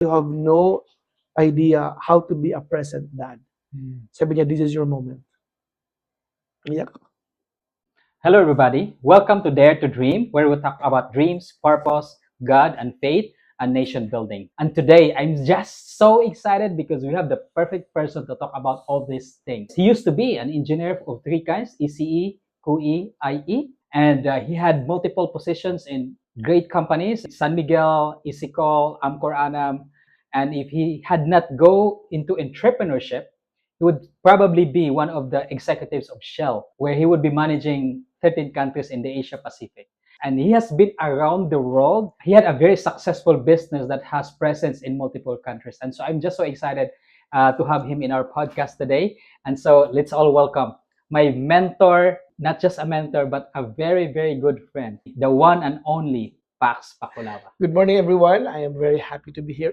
You have no idea how to be a present dad. Sabi niya, this is your moment. Yeah. Hello, everybody. Welcome to Dare to Dream, where we talk about dreams, purpose, God, and faith, and nation building. And today, I'm just so excited because we have the perfect person to talk about all these things. He used to be an engineer of three kinds: ECE, CUE, IE, and he had multiple positions in great companies: San Miguel, Isicol, Amcor Anam. And if he had not go into entrepreneurship, he would probably be one of the executives of Shell, where he would be managing 13 countries in the Asia Pacific. And he has been around the world. He had a very successful business that has presence in multiple countries. And so I'm just so excited to have him in our podcast today. And so let's all welcome my mentor, not just a mentor, but a very, very good friend, the one and only Pax Pakulava. Good morning, everyone. I am very happy to be here.